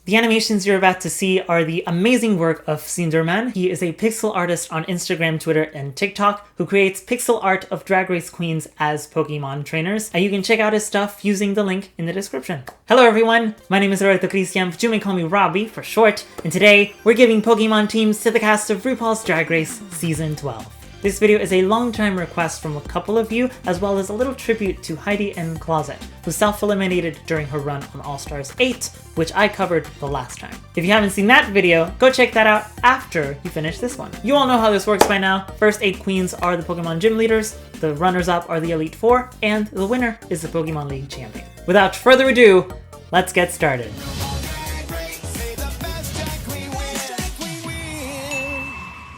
The animations you're about to see are the amazing work of Sinderman. He is a pixel artist on Instagram, Twitter, and TikTok who creates pixel art of Drag Race queens as Pokemon trainers. And you can check out his stuff using the link in the description. Hello everyone, my name is Roberto Cristian, but you may call me Robbie for short, and today we're giving Pokemon teams to the cast of RuPaul's Drag Race Season 12. This video is a long-time request from a couple of you, as well as a little tribute to Heidi and Closet, who self-eliminated during her run on All-Stars 8, which I covered the last time. If you haven't seen that video, go check that out after you finish this one. You all know how this works by now. First 8 queens are the Pokemon Gym Leaders, the runners-up are the Elite 4, and the winner is the Pokemon League Champion. Without further ado, let's get started.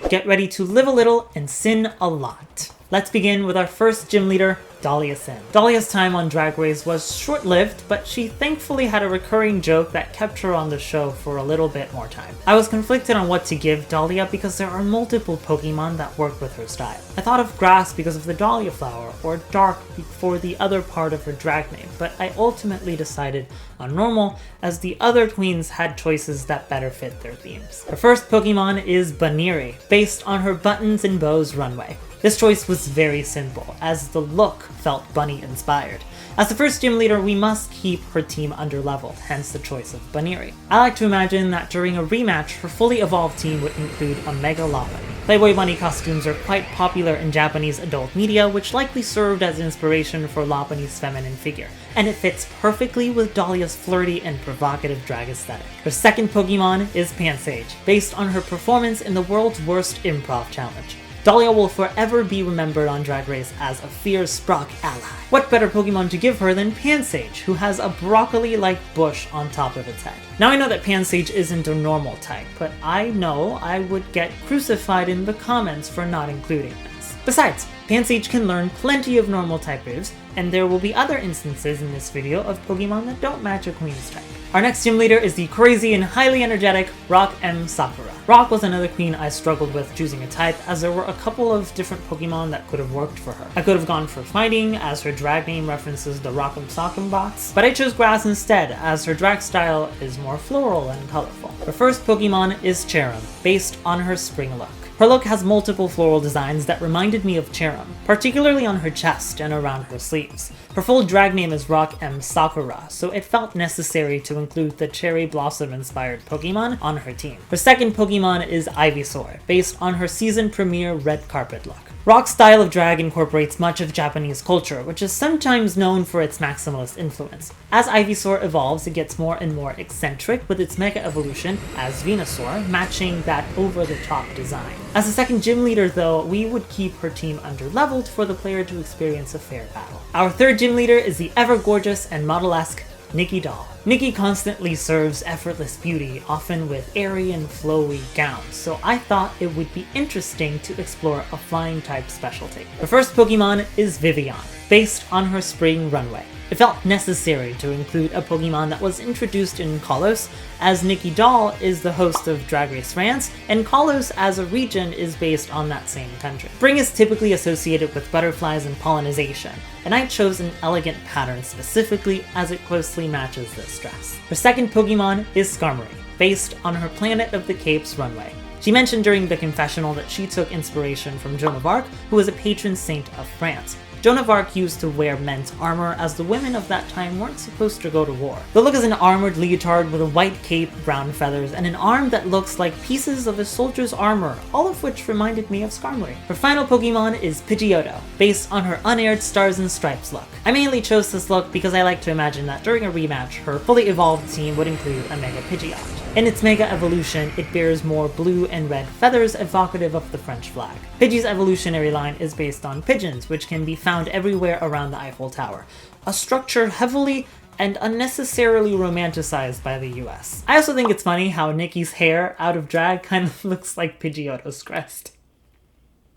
Get ready to live a little and sin a lot. Let's begin with our first gym leader, Dahlia Sin. Dahlia's time on Drag Race was short-lived, but she thankfully had a recurring joke that kept her on the show for a little bit more time. I was conflicted on what to give Dahlia because there are multiple Pokemon that work with her style. I thought of Grass because of the Dahlia flower, or Dark for the other part of her drag name, but I ultimately decided on Normal as the other queens had choices that better fit their themes. Her first Pokemon is Baniri, based on her Buttons and Bows runway. This choice was very simple, as the look felt bunny-inspired. As the first gym leader, we must keep her team underleveled, hence the choice of Baniri. I like to imagine that during a rematch, her fully evolved team would include a Mega Lopunny. Playboy bunny costumes are quite popular in Japanese adult media, which likely served as inspiration for Lopunny's feminine figure, and it fits perfectly with Dahlia's flirty and provocative drag aesthetic. Her second Pokemon is Pansage, based on her performance in the world's worst improv challenge. Dahlia will forever be remembered on Drag Race as a fierce Brock ally. What better Pokemon to give her than Pansage, who has a broccoli-like bush on top of its head. Now I know that Pansage isn't a normal type, but I know I would get crucified in the comments for not including this. Besides, Pansage can learn plenty of normal type moves, and there will be other instances in this video of Pokemon that don't match a queen's type. Our next gym leader is the crazy and highly energetic Rock M. Sakura. Rock was another queen I struggled with choosing a type, as there were a couple of different Pokemon that could have worked for her. I could have gone for fighting, as her drag name references the Rock'em Sock'em box, but I chose grass instead, as her drag style is more floral and colorful. Her first Pokemon is Cherrim, based on her spring look. Her look has multiple floral designs that reminded me of Cherrim, particularly on her chest and around her sleeves. Her full drag name is Rock M. Sakura, so it felt necessary to include the cherry blossom-inspired Pokemon on her team. Her second Pokemon is Ivysaur, based on her season premiere red carpet look. Rock's style of drag incorporates much of Japanese culture, which is sometimes known for its maximalist influence. As Ivysaur evolves, it gets more and more eccentric, with its mega evolution as Venusaur matching that over-the-top design. As a second gym leader though, we would keep her team underleveled for the player to experience a fair battle. Our third gym leader is the ever-gorgeous and model-esque Nicky doll. Nicky constantly serves effortless beauty, often with airy and flowy gowns, so I thought it would be interesting to explore a flying type specialty. Her first Pokemon is Vivian, based on her spring runway. It felt necessary to include a Pokemon that was introduced in Kalos, as Nicky Doll is the host of Drag Race France, and Kalos as a region is based on that same country. Spring is typically associated with butterflies and pollination, and I chose an elegant pattern specifically as it closely matches this dress. Her second Pokemon is Skarmory, based on her Planet of the Capes runway. She mentioned during the confessional that she took inspiration from Joan of Arc, who was a patron saint of France. Joan of Arc used to wear men's armor, as the women of that time weren't supposed to go to war. The look is an armored leotard with a white cape, brown feathers, and an arm that looks like pieces of a soldier's armor, all of which reminded me of Skarmory. Her final Pokemon is Pidgeotto, based on her unaired Stars and Stripes look. I mainly chose this look because I like to imagine that during a rematch, her fully evolved team would include a Mega Pidgeot. In its Mega Evolution, it bears more blue and red feathers evocative of the French flag. Pidgey's evolutionary line is based on pigeons, which can be found everywhere around the Eiffel Tower, a structure heavily and unnecessarily romanticized by the US. I also think it's funny how Nicky's hair out of drag kind of looks like Pidgeotto's crest.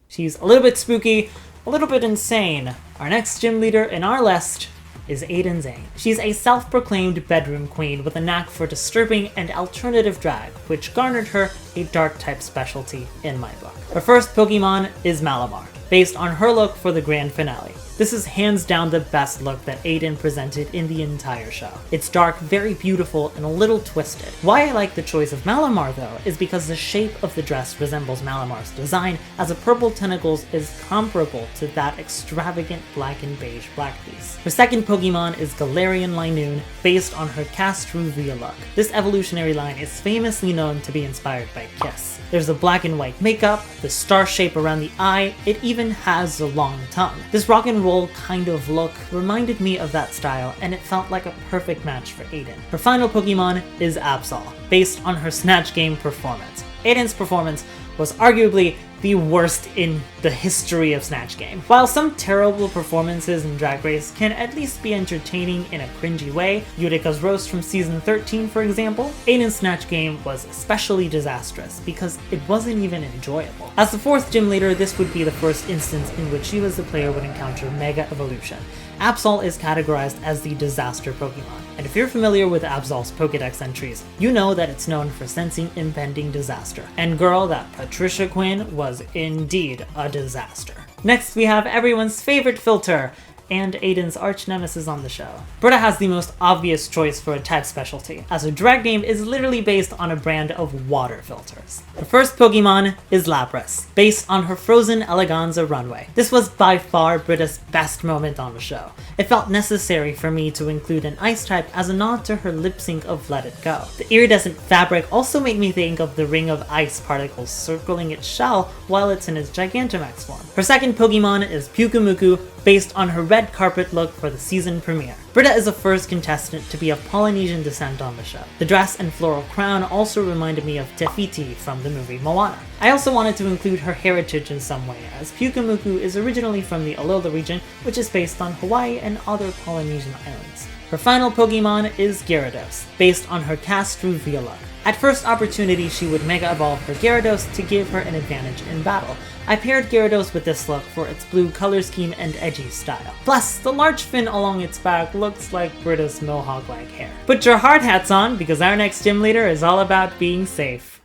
She's a little bit spooky, a little bit insane. Our next gym leader in our list is Aiden Zhane. She's a self-proclaimed bedroom queen with a knack for disturbing and alternative drag, which garnered her a dark-type specialty in my book. Her first Pokemon is Malamar, based on her look for the grand finale. This is hands down the best look that Aiden presented in the entire show. It's dark, very beautiful, and a little twisted. Why I like the choice of Malamar though is because the shape of the dress resembles Malamar's design, as the purple tentacles is comparable to that extravagant black and beige black piece. Her second Pokemon is Galarian Linoone, based on her Castruvia look. This evolutionary line is famously known to be inspired by Kiss. There's the black and white makeup, the star shape around the eye, it even has a long tongue. This rock and roll kind of look reminded me of that style, and it felt like a perfect match for Aiden. Her final Pokemon is Absol, based on her Snatch Game performance. Aiden's performance was arguably the worst in the history of Snatch Game. While some terrible performances in Drag Race can at least be entertaining in a cringy way, Yurika's roast from season 13 for example, Aiden's Snatch Game was especially disastrous because it wasn't even enjoyable. As the fourth gym leader, this would be the first instance in which she as the player would encounter Mega Evolution. Absol is categorized as the disaster Pokemon, and if you're familiar with Absol's Pokédex entries, you know that it's known for sensing impending disaster. And girl, that Patricia Quinn was indeed a disaster. Next we have everyone's favorite filter, and Aiden's arch nemesis on the show. Brita has the most obvious choice for a type specialty, as her drag name is literally based on a brand of water filters. Her first Pokemon is Lapras, based on her frozen Eleganza runway. This was by far Brita's best moment on the show. It felt necessary for me to include an ice type as a nod to her lip sync of Let It Go. The iridescent fabric also made me think of the ring of ice particles circling its shell while it's in its Gigantamax form. Her second Pokemon is Pyukumuku, based on her red carpet look for the season premiere. Brita is the first contestant to be of Polynesian descent on the show. The dress and floral crown also reminded me of Te Fiti from the movie Moana. I also wanted to include her heritage in some way, as Pyukumuku is originally from the Alola region, which is based on Hawaii and other Polynesian islands. Her final Pokemon is Gyarados, based on her Castruvia look. At first opportunity, she would Mega Evolve her Gyarados to give her an advantage in battle. I paired Gyarados with this look for its blue color scheme and edgy style. Plus, the large fin along its back looks like Brita's mohawk-like hair. Put your hard hats on, because our next gym leader is all about being safe.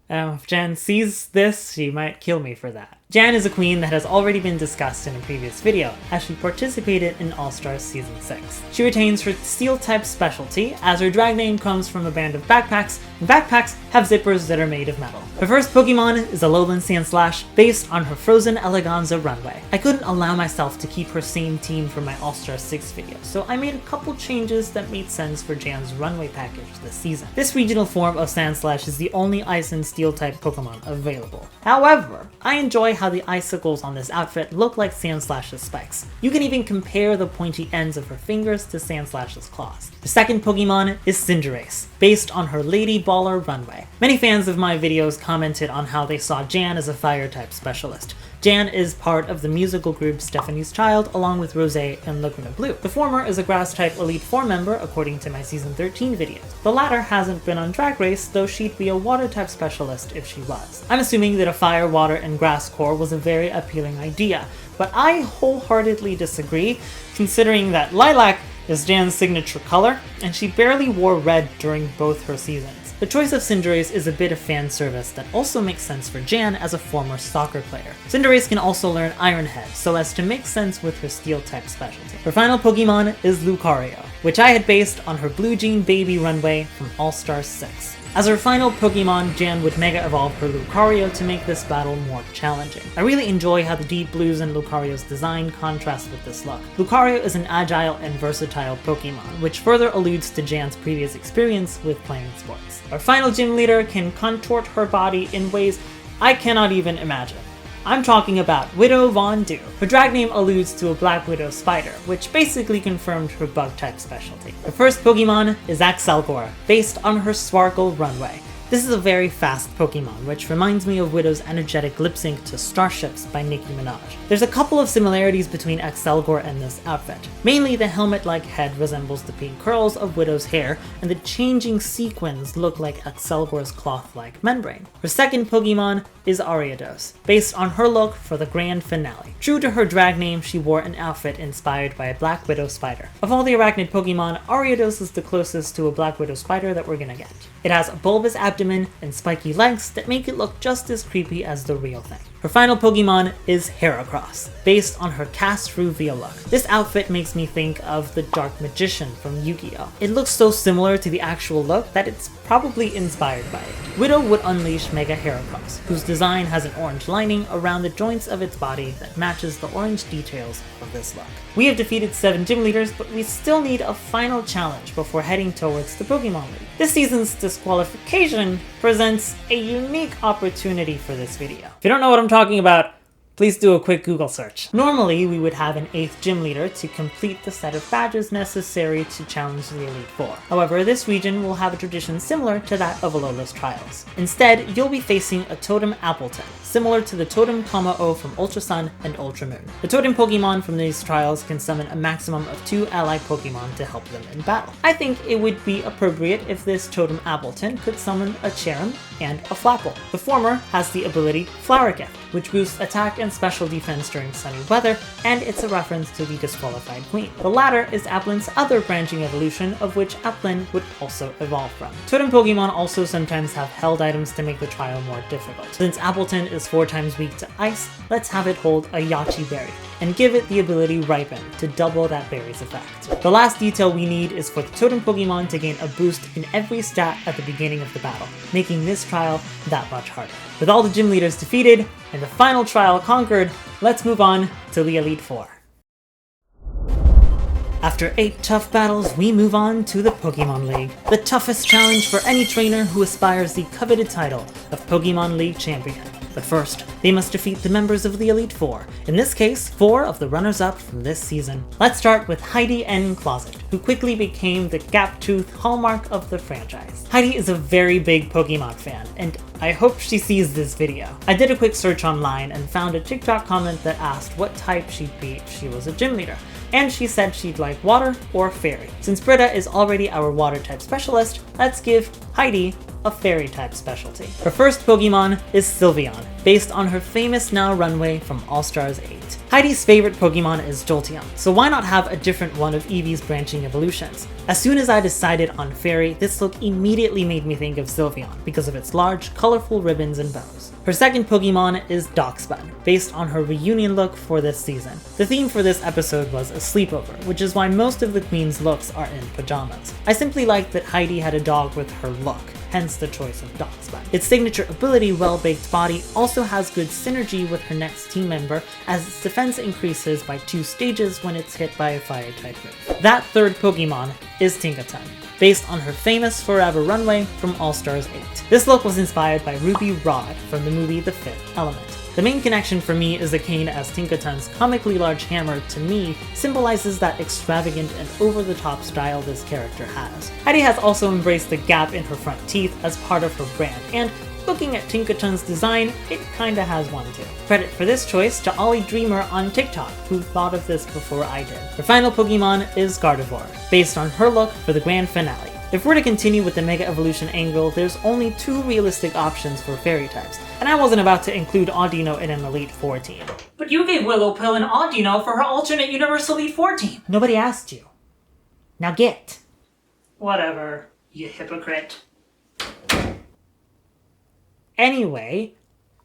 If Zhane sees this, she might kill me for that. Zhane is a queen that has already been discussed in a previous video, as she participated in All-Stars Season 6. She retains her Steel-type specialty, as her drag name comes from a band of backpacks, and backpacks have zippers that are made of metal. Her first Pokemon is Alolan Sandslash, based on her frozen Eleganza runway. I couldn't allow myself to keep her same team for my All-Stars 6 video, so I made a couple changes that made sense for Zhane's runway package this season. This regional form of Sandslash is the only Ice and Steel-type Pokemon available. However, I enjoy how the icicles on this outfit look like Sandslash's spikes. You can even compare the pointy ends of her fingers to Sandslash's claws. The second Pokemon is Cinderace, based on her Lady Baller runway. Many fans of my videos commented on how they saw Zhane as a fire-type specialist. Zhane is part of the musical group Stephanie's Child, along with Rosé and Laguna Blue. The former is a Grass-type Elite Four member, according to my Season 13 videos. The latter hasn't been on Drag Race, though she'd be a Water-type specialist if she was. I'm assuming that a Fire, Water, and Grass core was a very appealing idea, but I wholeheartedly disagree, considering that Lilac is Zhane's signature color, and she barely wore red during both her seasons. The choice of Cinderace is a bit of fan service that also makes sense for Zhane as a former soccer player. Cinderace can also learn Iron Head, so as to make sense with her Steel-type specialty. Her final Pokemon is Lucario, which I had based on her Blue Jean Baby runway from All-Stars 6. As her final Pokemon, Zhane would Mega Evolve her Lucario to make this battle more challenging. I really enjoy how the deep blues in Lucario's design contrast with this look. Lucario is an agile and versatile Pokemon, which further alludes to Zhane's previous experience with playing sports. Our final gym leader can contort her body in ways I cannot even imagine. I'm talking about Widow Von Du. Her drag name alludes to a Black Widow spider, which basically confirmed her bug-type specialty. Her first Pokemon is Axelgor, based on her Sparkle runway. This is a very fast Pokemon, which reminds me of Widow's energetic lip sync to Starships by Nicki Minaj. There's a couple of similarities between Axelgor and this outfit. Mainly, the helmet-like head resembles the pink curls of Widow's hair, and the changing sequins look like Axelgor's cloth-like membrane. Her second Pokemon is Ariados, based on her look for the grand finale. True to her drag name, she wore an outfit inspired by a Black Widow spider. Of all the arachnid Pokemon, Ariados is the closest to a Black Widow spider that we're gonna get. It has a bulbous abdomen abdomen and spiky legs that make it look just as creepy as the real thing. Her final Pokemon is Heracross, based on her cast reveal look. This outfit makes me think of the Dark Magician from Yu-Gi-Oh! It looks so similar to the actual look that it's probably inspired by it. Widow would unleash Mega Heracross, whose design has an orange lining around the joints of its body that matches the orange details of this look. We have defeated 7 gym leaders, but we still need a final challenge before heading towards the Pokémon League. This season's disqualification presents a unique opportunity for this video. If you don't know what I'm talking about, please do a quick Google search. Normally, we would have an 8th gym leader to complete the set of badges necessary to challenge the Elite Four. However, this region will have a tradition similar to that of Alola's Trials. Instead, you'll be facing a Totem Appletun, similar to the Totem Tomo-O from Ultra Sun and Ultra Moon. The Totem Pokemon from these trials can summon a maximum of 2 allied Pokemon to help them in battle. I think it would be appropriate if this Totem Appletun could summon a Cherrim and a Flapple. The former has the ability Flower Gift, which boosts attack and special defense during sunny weather, and it's a reference to the disqualified queen. The latter is Appletun other branching evolution, of which Appletun would also evolve from. Totem Pokemon also sometimes have held items to make the trial more difficult. Since Appletun is 4 times weak to ice, let's have it hold a Yachi Berry, and give it the ability Ripen to double that berry's effect. The last detail we need is for the Totem Pokemon to gain a boost in every stat at the beginning of the battle, making this trial that much harder. With all the gym leaders defeated, and the final trial conquered, let's move on to the Elite Four. After 8 tough battles, we move on to the Pokémon League, the toughest challenge for any trainer who aspires the coveted title of Pokémon League Champion. But first, they must defeat the members of the Elite Four, in this case, 4 of the runners-up from this season. Let's start with Heidi N. Closet, who quickly became the gap-toothed hallmark of the franchise. Heidi is a very big Pokemon fan, and I hope she sees this video. I did a quick search online and found a TikTok comment that asked what type she'd be if she was a gym leader, and she said she'd like water or fairy. Since Brita is already our water type specialist, let's give Heidi a fairy type specialty. Her first Pokemon is Sylveon, based on her famous now runway from All-Stars 8. Heidi's favorite Pokemon is Jolteon, so why not have a different one of Eevee's branching evolutions? As soon as I decided on fairy, this look immediately made me think of Sylveon because of its large, colorful ribbons and bows. Her second Pokemon is Darkspun, based on her reunion look for this season. The theme for this episode was a sleepover, which is why most of the queen's looks are in pajamas. I simply liked that Heidi had a dog with her look, hence the choice of Darkspun. Its signature ability, Well-Baked Body, also has good synergy with her next team member, as its defense increases by 2 stages when it's hit by a fire type move. That third Pokemon is Tinkaton, based on her famous Forever runway from All-Stars 8. This look was inspired by Ruby Rod from the movie The Fifth Element. The main connection for me is the cane, as Tinkaton's comically large hammer, to me, symbolizes that extravagant and over-the-top style this character has. Heidi has also embraced the gap in her front teeth as part of her brand, and looking at Tinkaton's design, it kinda has one too. Credit for this choice to Ollie Dreamer on TikTok, who thought of this before I did. Her final Pokemon is Gardevoir, based on her look for the grand finale. If we're to continue with the Mega Evolution angle, there's only 2 realistic options for fairy types, and I wasn't about to include Audino in an Elite Four team. But you gave Willowpill and Audino for her alternate Universe Elite Four team! Nobody asked you. Now get. Whatever, you hypocrite. Anyway,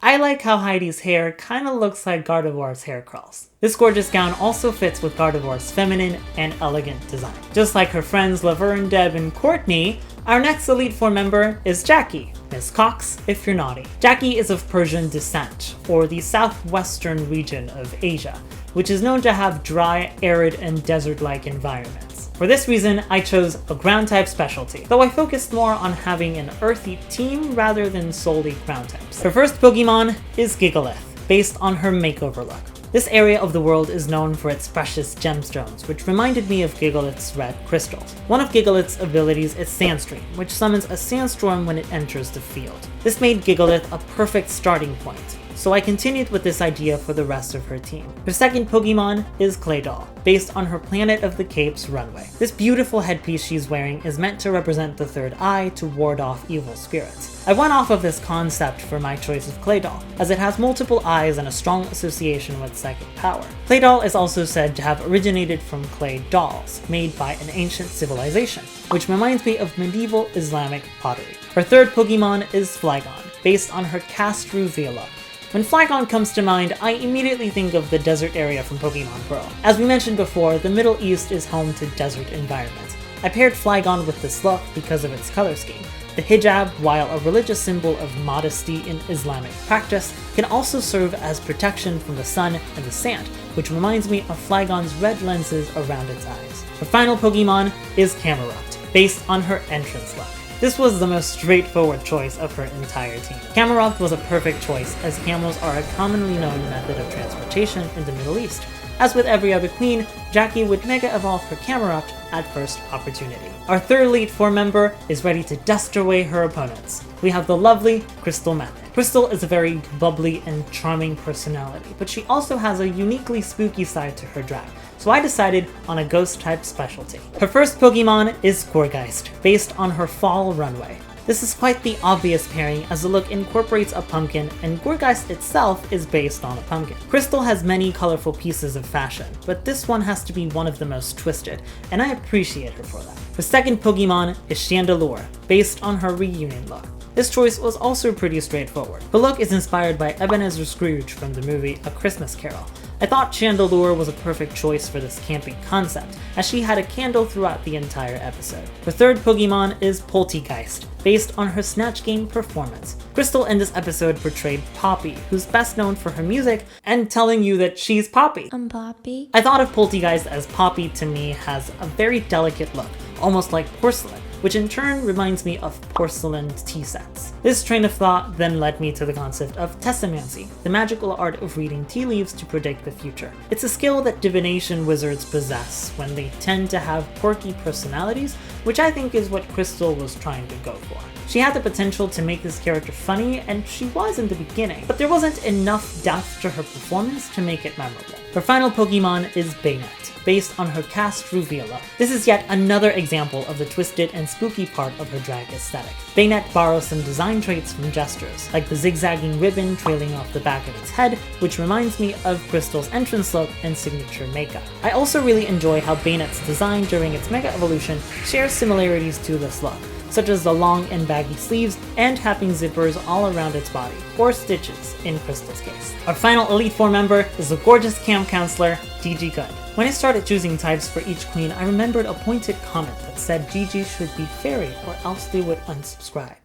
I like how Heidi's hair kinda looks like Gardevoir's hair curls. This gorgeous gown also fits with Gardevoir's feminine and elegant design. Just like her friends Laverne, Deb, and Courtney, our next Elite Four member is Jackie, Miss Cox if you're naughty. Jackie is of Persian descent, or the southwestern region of Asia, which is known to have dry, arid, and desert-like environments. For this reason, I chose a ground type specialty, though I focused more on having an earthy team rather than solely ground types. Her first Pokemon is Gigalith, based on her makeover look. This area of the world is known for its precious gemstones, which reminded me of Gigalith's red crystals. One of Gigalith's abilities is Sandstream, which summons a sandstorm when it enters the field. This made Gigalith a perfect starting point, so I continued with this idea for the rest of her team. Her second Pokemon is Claydol, based on her Planet of the Capes runway. This beautiful headpiece she's wearing is meant to represent the third eye to ward off evil spirits. I went off of this concept for my choice of Claydol, as it has multiple eyes and a strong association with psychic power. Claydol is also said to have originated from clay dolls, made by an ancient civilization, which reminds me of medieval Islamic pottery. Her third Pokemon is Flygon, based on her Castru Vela. When Flygon comes to mind, I immediately think of the desert area from Pokemon Pearl. As we mentioned before, the Middle East is home to desert environments. I paired Flygon with this look because of its color scheme. The hijab, while a religious symbol of modesty in Islamic practice, can also serve as protection from the sun and the sand, which reminds me of Flygon's red lenses around its eyes. The final Pokemon is Camerupt, based on her entrance look. This was the most straightforward choice of her entire team. Camerupt was a perfect choice, as camels are a commonly known method of transportation in the Middle East. As with every other queen, Jackie would Mega Evolve her Camerupt at first opportunity. Our third Elite Four member is ready to dust away her opponents. We have the lovely Crystal Methyd. Crystal is a very bubbly and charming personality, but she also has a uniquely spooky side to her drag, so I decided on a ghost-type specialty. Her first Pokemon is Gourgeist, based on her fall runway. This is quite the obvious pairing, as the look incorporates a pumpkin, and Gourgeist itself is based on a pumpkin. Crystal has many colorful pieces of fashion, but this one has to be one of the most twisted, and I appreciate her for that. The second Pokemon is Chandelure, based on her reunion look. This choice was also pretty straightforward. The look is inspired by Ebenezer Scrooge from the movie A Christmas Carol. I thought Chandelure was a perfect choice for this camping concept, as she had a candle throughout the entire episode. The third Pokemon is Poltegeist, based on her Snatch Game performance. Crystal in this episode portrayed Poppy, who's best known for her music and telling you that she's Poppy. I'm Poppy. I thought of Poltegeist as Poppy to me has a very delicate look, almost like porcelain, which in turn reminds me of porcelain tea sets. This train of thought then led me to the concept of Tessemancy, the magical art of reading tea leaves to predict the future. It's a skill that divination wizards possess when they tend to have quirky personalities, which I think is what Crystal was trying to go for. She had the potential to make this character funny, and she was in the beginning, but there wasn't enough depth to her performance to make it memorable. Her final Pokemon is Bayonet, based on her Castru Vela. This is yet another example of the twisted and spooky part of her drag aesthetic. Bayonet borrows some design traits from gestures, like the zigzagging ribbon trailing off the back of its head, which reminds me of Crystal's entrance look and signature makeup. I also really enjoy how Bayonet's design during its Mega Evolution shares similarities to this look, such as the long and baggy sleeves and having zippers all around its body, or stitches in Crystal's case. Our final Elite Four member is the gorgeous camp counselor, Gigi Goode. When I started choosing types for each queen, I remembered a pointed comment that said Gigi should be fairy or else they would unsubscribe.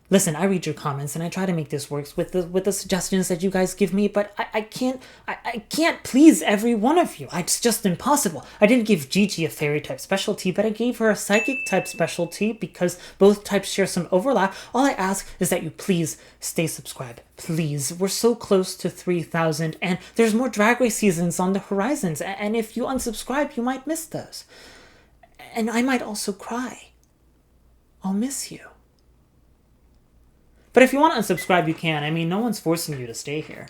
Listen, I read your comments and I try to make this work with the suggestions that you guys give me, but I can't please every one of you. It's just impossible. I didn't give Gigi a fairy type specialty, but I gave her a psychic type specialty because both types share some overlap. All I ask is that you please stay subscribed. Please. We're so close to 3,000 and there's more Drag Race seasons on the horizons, and if you unsubscribe, you might miss those. And I might also cry. I'll miss you. But if you want to unsubscribe, you can. I mean, no one's forcing you to stay here.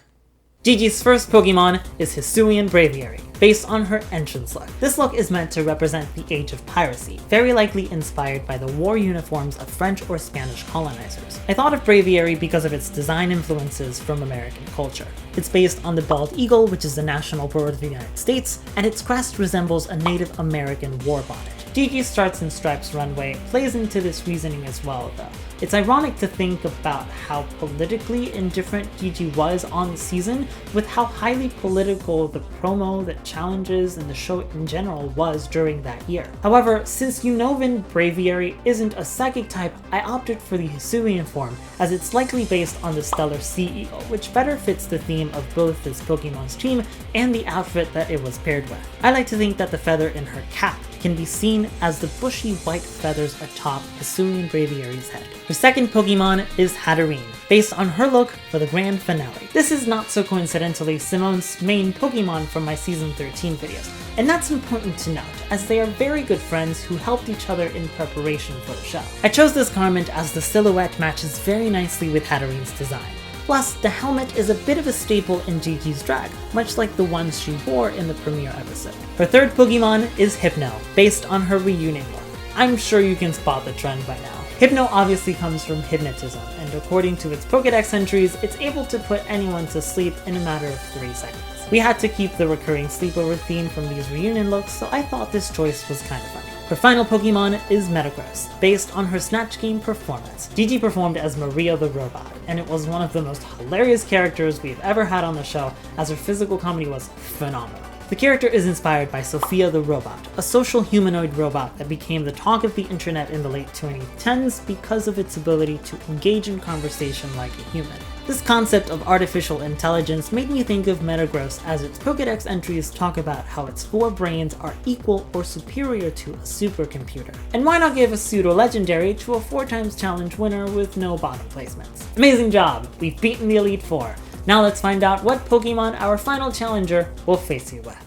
Gigi's first Pokemon is Hisuian Braviary, based on her entrance look. This look is meant to represent the age of piracy, very likely inspired by the war uniforms of French or Spanish colonizers. I thought of Braviary because of its design influences from American culture. It's based on the bald eagle, which is the national bird of the United States, and its crest resembles a Native American war bonnet. Gigi's Stars and Stripes runway plays into this reasoning as well, though. It's ironic to think about how politically indifferent Gigi was on the season, with how highly political the promo, the challenges, and the show in general was during that year. However, since Unnovan Braviary isn't a psychic type, I opted for the Hisuian form, as it's likely based on the Stellar Sea Eagle, which better fits the theme of both this Pokemon's team and the outfit that it was paired with. I like to think that the feather in her cap can be seen as the bushy white feathers atop Hisuian Braviary's head. Her second Pokemon is Hatterene, based on her look for the grand finale. This is not so coincidentally Simone's main Pokemon from my Season 13 videos, and that's important to note, as they are very good friends who helped each other in preparation for the show. I chose this garment as the silhouette matches very nicely with Hatterene's design. Plus, the helmet is a bit of a staple in Gigi's drag, much like the ones she wore in the premiere episode. Her third Pokemon is Hypno, based on her reunion look. I'm sure you can spot the trend by now. Hypno obviously comes from hypnotism, and according to its Pokédex entries, it's able to put anyone to sleep in a matter of 3 seconds. We had to keep the recurring sleepover theme from these reunion looks, so I thought this choice was kind of funny. Her final Pokemon is Metagross, based on her Snatch Game performance. Gigi performed as Maria the Robot, and it was one of the most hilarious characters we've ever had on the show, as her physical comedy was phenomenal. The character is inspired by Sophia the Robot, a social humanoid robot that became the talk of the internet in the late 2010s because of its ability to engage in conversation like a human. This concept of artificial intelligence made me think of Metagross, as its Pokédex entries talk about how its 4 brains are equal or superior to a supercomputer. And why not give a pseudo-legendary to a 4x challenge winner with no bottom placements? Amazing job! We've beaten the Elite Four. Now let's find out what Pokemon our final challenger will face you with.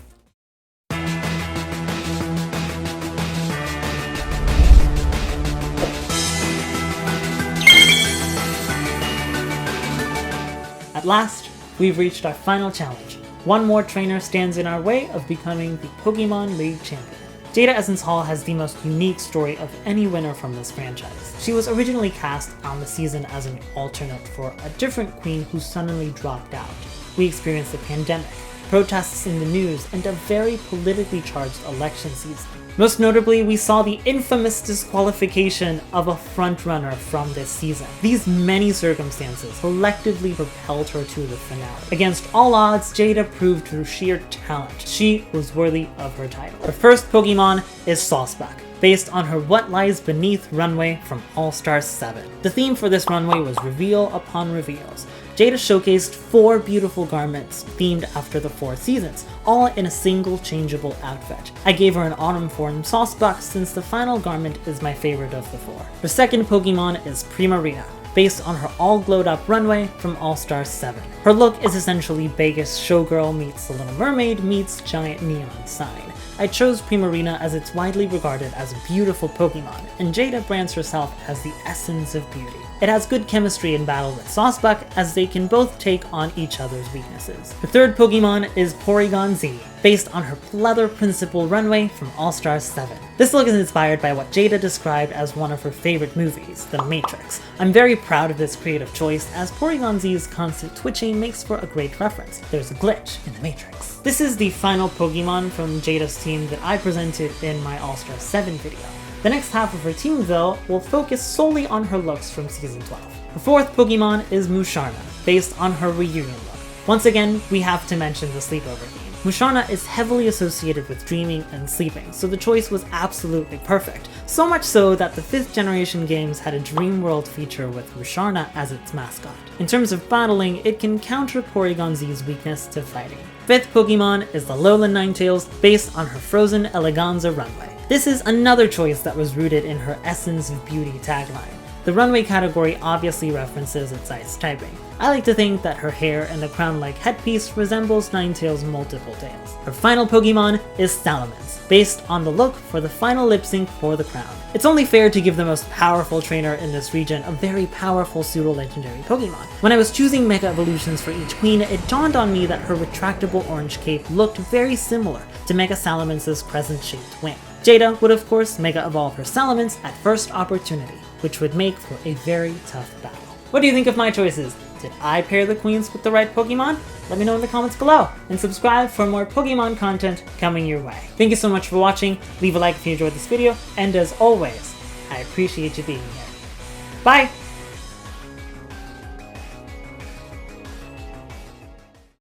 At last, we've reached our final challenge. One more trainer stands in our way of becoming the Pokémon League Champion. Jaida Essence Hall has the most unique story of any winner from this franchise. She was originally cast on the season as an alternate for a different queen who suddenly dropped out. We experienced a pandemic, protests in the news, and a very politically charged election season. Most notably, we saw the infamous disqualification of a frontrunner from this season. These many circumstances collectively propelled her to the finale. Against all odds, Jaida proved through sheer talent she was worthy of her title. Her first Pokemon is Saucebuck, based on her What Lies Beneath runway from All-Star 7. The theme for this runway was reveal upon reveals. Jaida showcased 4 beautiful garments themed after the 4 seasons, all in a single changeable outfit. I gave her an autumn form Saucebuck since the final garment is my favorite of the 4. Her second Pokemon is Primarina, based on her all glowed up runway from All-Star 7. Her look is essentially Vegas showgirl meets The Little Mermaid meets giant neon sign. I chose Primarina as it's widely regarded as a beautiful Pokemon, and Jaida brands herself as the essence of beauty. It has good chemistry in battle with Saucebuck, as they can both take on each other's weaknesses. The third Pokemon is Porygon Z, based on her pleather principal runway from All-Star 7. This look is inspired by what Jaida described as one of her favorite movies, The Matrix. I'm very proud of this creative choice, as Porygon Z's constant twitching makes for a great reference. There's a glitch in The Matrix. This is the final Pokemon from Jaida's team that I presented in my All-Star 7 video. The next half of her team, though, will focus solely on her looks from Season 12. Her fourth Pokemon is Musharna, based on her reunion look. Once again, we have to mention the sleepover theme. Musharna is heavily associated with dreaming and sleeping, so the choice was absolutely perfect. So much so that the 5th generation games had a Dream World feature with Musharna as its mascot. In terms of battling, it can counter Porygon Z's weakness to fighting. 5th Pokemon is the Alolan Ninetales, based on her Frozen Eleganza runway. This is another choice that was rooted in her Essence of Beauty tagline. The runway category obviously references its ice typing. I like to think that her hair and the crown-like headpiece resembles Ninetales' multiple tails. Her final Pokemon is Salamence, based on the look for the final lip sync for the crown. It's only fair to give the most powerful trainer in this region a very powerful pseudo-legendary Pokemon. When I was choosing Mega Evolutions for each queen, it dawned on me that her retractable orange cape looked very similar to Mega Salamence's crescent-shaped wing. Jaida would of course Mega Evolve her Salamence at first opportunity, which would make for a very tough battle. What do you think of my choices? Did I pair the queens with the right Pokemon? Let me know in the comments below, and subscribe for more Pokemon content coming your way. Thank you so much for watching, leave a like if you enjoyed this video, and as always, I appreciate you being here. Bye!